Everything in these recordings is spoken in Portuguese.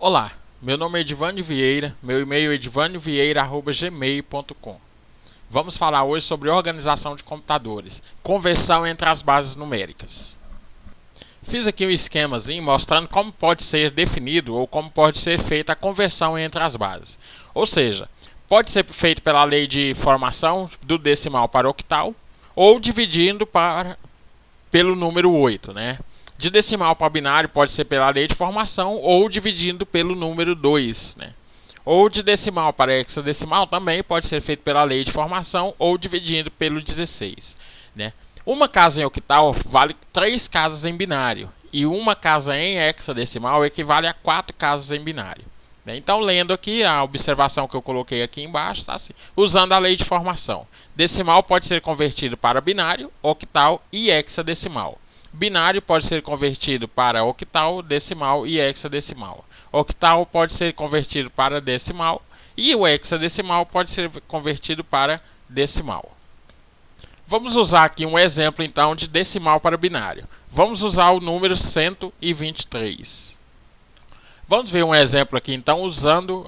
Olá, meu nome é Edivânio Vieira, meu e-mail é edivaniovieira@gmail.com. Vamos falar hoje sobre organização de computadores, conversão entre as bases numéricas. Fiz aqui um esquemazinho mostrando como pode ser definido ou como pode ser feita a conversão entre as bases. Ou seja, pode ser feito pela lei de formação do decimal para octal ou dividindo pelo número 8, né? De decimal para binário pode ser pela lei de formação ou dividindo pelo número 2, né? Ou de decimal para hexadecimal também pode ser feito pela lei de formação ou dividindo pelo 16, né? Uma casa em octal vale 3 casas em binário e uma casa em hexadecimal equivale a 4 casas em binário, né? Então, lendo aqui a observação que eu coloquei aqui embaixo, está assim: usando a lei de formação, decimal pode ser convertido para binário, octal e hexadecimal. Binário pode ser convertido para octal, decimal e hexadecimal. Octal pode ser convertido para decimal e o hexadecimal pode ser convertido para decimal. Vamos usar aqui um exemplo então de decimal para binário. Vamos usar o número 123. Vamos ver um exemplo aqui então usando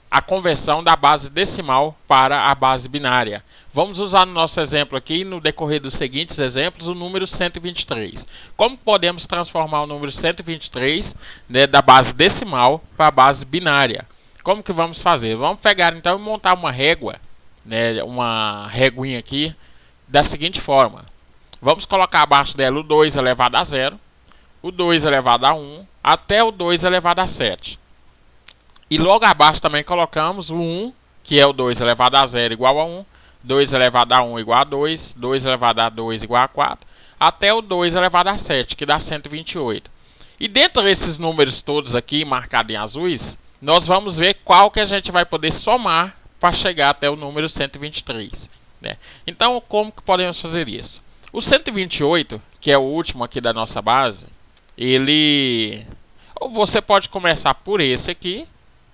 a conversão da base decimal para a base binária. Vamos usar no nosso exemplo aqui, no decorrer dos seguintes exemplos, o número 123. Como podemos transformar o número 123, né, da base decimal para a base binária? Como que vamos fazer? Vamos pegar então e montar uma régua, né, uma reguinha aqui, da seguinte forma. Vamos colocar abaixo dela o 2 elevado a 0, o 2 elevado a 1, até o 2 elevado a 7. E logo abaixo também colocamos o 1, que é o 2 elevado a 0 igual a 1, 2 elevado a 1 igual a 2, 2 elevado a 2 igual a 4, até o 2 elevado a 7, que dá 128. E dentro desses números todos aqui, marcados em azuis, nós vamos ver qual que a gente vai poder somar para chegar até o número 123. Né? Então, como que podemos fazer isso? O 128, que é o último aqui da nossa base, você pode começar por esse aqui,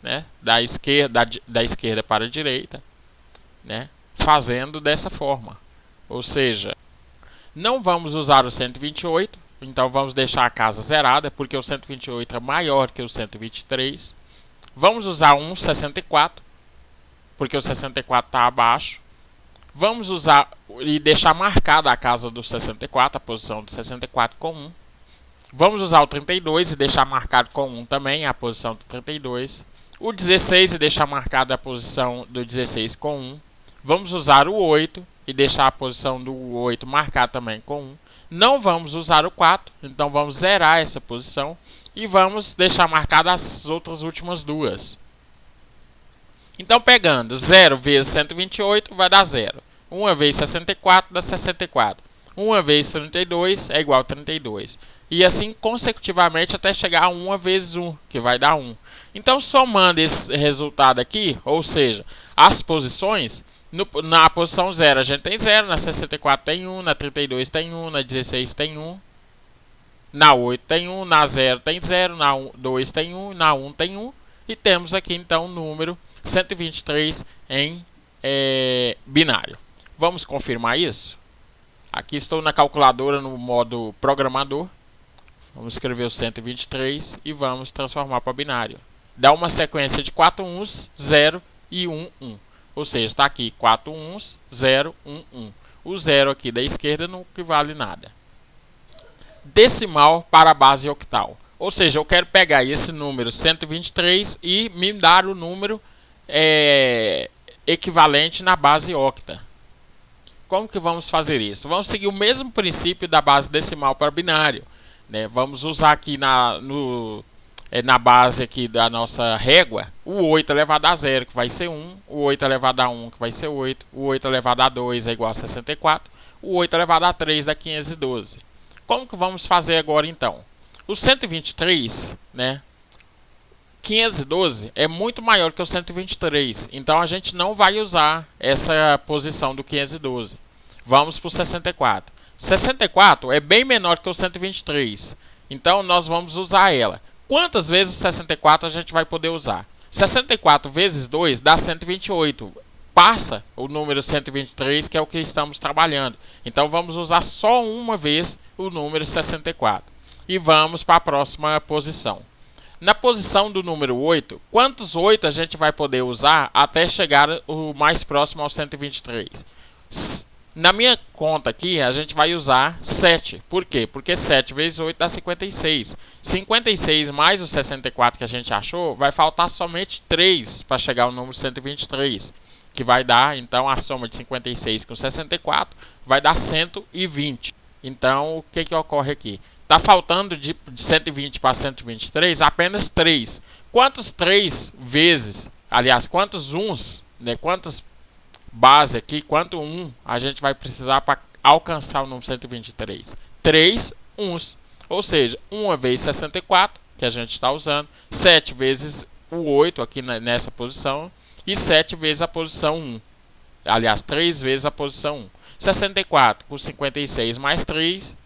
né? da esquerda para a direita, né? Fazendo dessa forma, ou seja, não vamos usar o 128, então vamos deixar a casa zerada, porque o 128 é maior que o 123. Vamos usar um 64, porque o 64 está abaixo. Vamos usar e deixar marcada a casa do 64, a posição do 64 com 1. Vamos usar o 32 e deixar marcado com 1 também, a posição do 32. O 16 e deixar marcada a posição do 16 com 1. Vamos usar o 8 e deixar a posição do 8 marcada também com 1. Não vamos usar o 4, então vamos zerar essa posição e vamos deixar marcadas as outras últimas duas. Então, pegando 0 vezes 128 vai dar 0. 1 vezes 64 dá 64. 1 vezes 32 é igual a 32. E assim consecutivamente até chegar a 1 vezes 1, que vai dar 1. Então, somando esse resultado aqui, ou seja, as posições, na posição 0 a gente tem 0, na 64 tem 1, na 32 tem 1, na 16 tem 1, na 8 tem 1, na 0 tem 0, na 2 tem 1, na 1 tem 1. E temos aqui então o número 123 em binário. Vamos confirmar isso? Aqui estou na calculadora no modo programador. Vamos escrever o 123 e vamos transformar para binário. Dá uma sequência de 4 uns, 0 e 1, 1. Ou seja, está aqui 4 uns, 0, 1, 1. O 0 aqui da esquerda não equivale nada. Decimal para a base octal. Ou seja, eu quero pegar esse número 123 e me dar o número equivalente na base octa. Como que vamos fazer isso? Vamos seguir o mesmo princípio da base decimal para binário, né? Vamos usar aqui na base aqui da nossa régua o 8 elevado a 0, que vai ser 1, o 8 elevado a 1, que vai ser 8, o 8 elevado a 2 é igual a 64, o 8 elevado a 3 dá 512. Como que vamos fazer agora então? O 123, né? 512 é muito maior que o 123, então a gente não vai usar essa posição do 512. Vamos para o 64. 64 é bem menor que o 123, então nós vamos usar ela. Quantas vezes o 64 a gente vai poder usar? 64 vezes 2 dá 128. Passa o número 123, que é o que estamos trabalhando. Então vamos usar só uma vez o número 64. E vamos para a próxima posição. Na posição do número 8, quantos 8 a gente vai poder usar até chegar o mais próximo ao 123? Na minha conta aqui, a gente vai usar 7. Por quê? Porque 7 vezes 8 dá 56. 56 mais o 64 que a gente achou, vai faltar somente 3 para chegar ao número 123. Que vai dar, então, a soma de 56 com 64 vai dar 120. Então, o que que ocorre aqui? Está faltando de 120 para 123 apenas 3. Quantos 3 vezes, aliás, quantos uns, né, quantas base aqui, quanto 1 a gente vai precisar para alcançar o número 123? 3 uns. Ou seja, 1 vezes 64, que a gente está usando, 7 vezes o 8 aqui nessa posição, e 7 vezes a posição 1. Aliás, 3 vezes a posição 1. 64 por 56 mais 3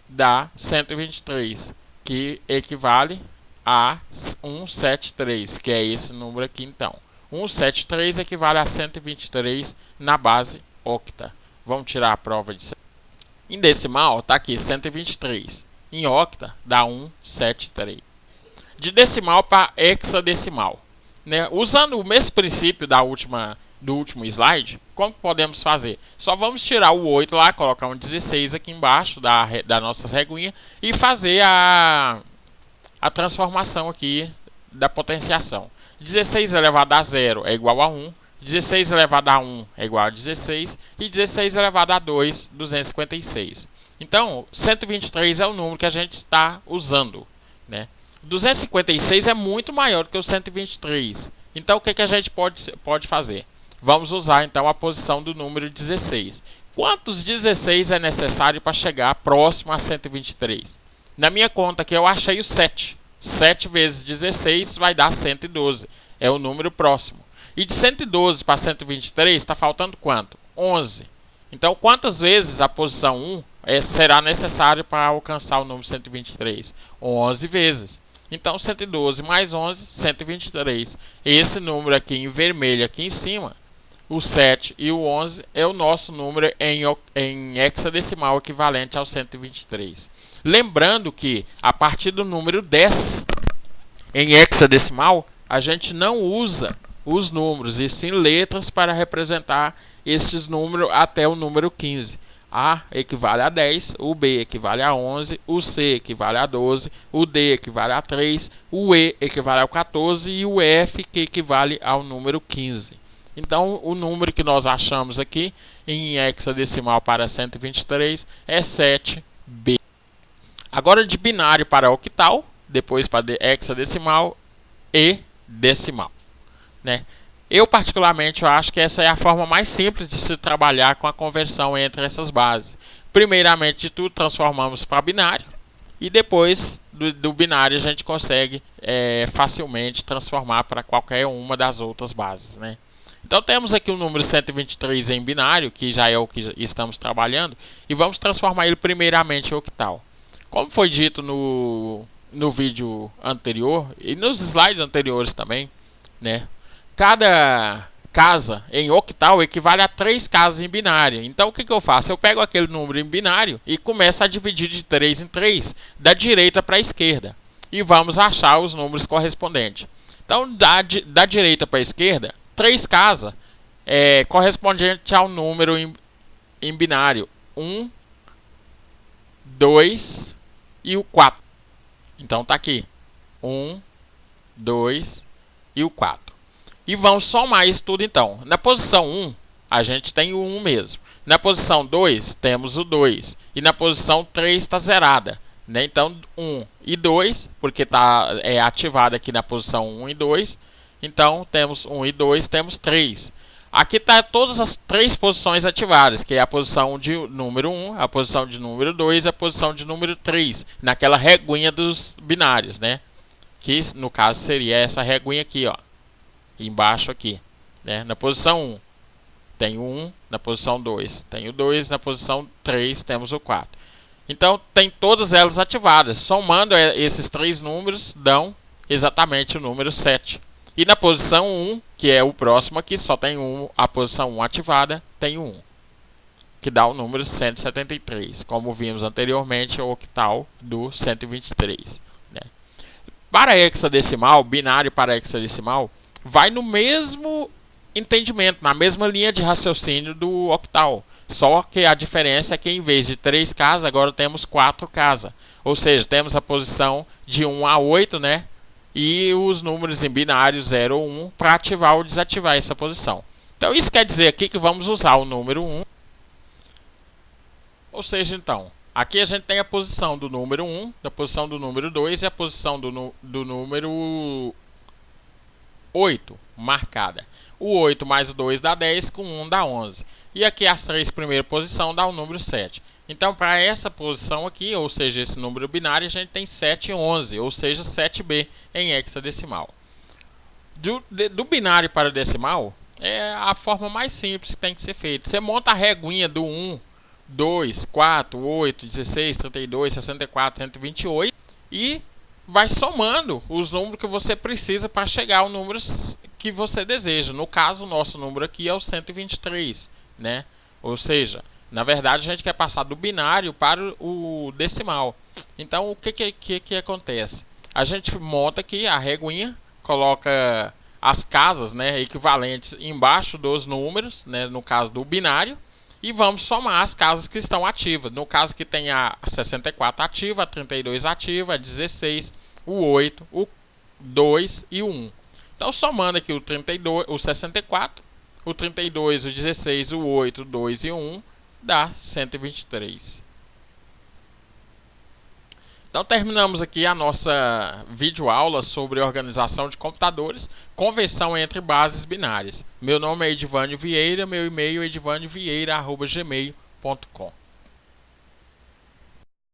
dá 123, que equivale a 173, que é esse número aqui então. 173 equivale a 123 na base octa. Vamos tirar a prova disso. Em decimal está aqui 123. Em octa dá 173. De decimal para hexadecimal, né? Usando o mesmo princípio do último slide, como podemos fazer? Só vamos tirar o 8 lá, colocar um 16 aqui embaixo da nossa reguinha e fazer a transformação aqui da potenciação. 16 elevado a 0 é igual a 1, 16 elevado a 1 é igual a 16 e 16 elevado a 2, 256. Então, 123 é o número que a gente está usando, né? 256 é muito maior do que o 123. Então, o que que a gente pode fazer? Vamos usar, então, a posição do número 16. Quantos 16 é necessário para chegar próximo a 123? Na minha conta aqui, eu achei o 7. 7 vezes 16 vai dar 112. É o número próximo. E de 112 para 123, está faltando quanto? 11. Então, quantas vezes a posição 1 será necessária para alcançar o número 123? 11 vezes. Então, 112 mais 11, 123. Esse número aqui em vermelho, aqui em cima, o 7 e o 11, é o nosso número em hexadecimal equivalente ao 123. Lembrando que, a partir do número 10, em hexadecimal, a gente não usa os números, e sim letras para representar estes números até o número 15. A equivale a 10, o B equivale a 11, o C equivale a 12, o D equivale a 3, o E equivale ao 14 e o F que equivale ao número 15. Então, o número que nós achamos aqui em hexadecimal para 123 é 7B. Agora, de binário para octal, depois para hexadecimal e decimal, né? Eu, particularmente, acho que essa é a forma mais simples de se trabalhar com a conversão entre essas bases. Primeiramente de tudo, transformamos para binário. E depois do binário, a gente consegue facilmente transformar para qualquer uma das outras bases, né? Então, temos aqui o número 123 em binário, que já é o que estamos trabalhando. E vamos transformar ele primeiramente em octal. Como foi dito no vídeo anterior, e nos slides anteriores também, né? Cada casa em octal equivale a 3 casas em binário. Então, o que eu faço? Eu pego aquele número em binário e começo a dividir de 3 em 3, da direita para a esquerda. E vamos achar os números correspondentes. Então, da direita para a esquerda, 3 casas é correspondente ao número em binário 1, 2 e o 4. Então, está aqui 1, 2 e o 4. E vamos somar isso tudo então. Na posição 1, a gente tem o 1 mesmo. Na posição 2, temos o 2. E na posição 3 está zerada, né? Então, 1 e 2, porque está ativado aqui na posição 1 e 2. Então, temos 1 e 2, temos 3. Aqui está todas as 3 posições ativadas, que é a posição de número 1, a posição de número 2 e a posição de número 3, naquela reguinha dos binários, né? Que, no caso, seria essa reguinha aqui, ó. Embaixo aqui, né? Na posição 1 tem o 1, na posição 2 tem o 2, na posição 3 temos o 4. Então, tem todas elas ativadas. Somando esses 3 números, dão exatamente o número 7. E na posição 1, que é o próximo aqui, só tem a posição 1 ativada, tem o 1, que dá o número 173, como vimos anteriormente, o octal do 123. Né? Para hexadecimal, binário para hexadecimal, vai no mesmo entendimento, na mesma linha de raciocínio do octal. Só que a diferença é que em vez de 3 casas, agora temos 4 casas. Ou seja, temos a posição de 1 a 8, né? E os números em binário 0 ou 1 para ativar ou desativar essa posição. Então isso quer dizer aqui que vamos usar o número 1. Ou seja, então, aqui a gente tem a posição do número 1, a posição do número 2 e a posição do número 8 marcada. O 8 mais o 2 dá 10, com 1 dá 11. E aqui as 3 primeiras posições dá o número 7. Então, para essa posição aqui, ou seja, esse número binário, a gente tem 7 e 11, ou seja, 7b em hexadecimal. Do binário para decimal, é a forma mais simples que tem que ser feita. Você monta a reguinha do 1, 2, 4, 8, 16, 32, 64, 128 e vai somando os números que você precisa para chegar ao número que você deseja. No caso, o nosso número aqui é o 123, né? Ou seja, na verdade, a gente quer passar do binário para o decimal. Então, o que acontece? A gente monta aqui a reguinha, coloca as casas, né, equivalentes embaixo dos números, né, no caso do binário, e vamos somar as casas que estão ativas. No caso que tem a 64 ativa, a 32 ativa, a 16, o 8, o 2 e o 1. Então, somando aqui o 32, o 64, o 32, o 16, o 8, o 2 e o 1, dá 123. Então, terminamos aqui a nossa videoaula sobre organização de computadores, conversão entre bases binárias. Meu nome é Edivânio Vieira, meu e-mail é edivaniovieira@gmail.com.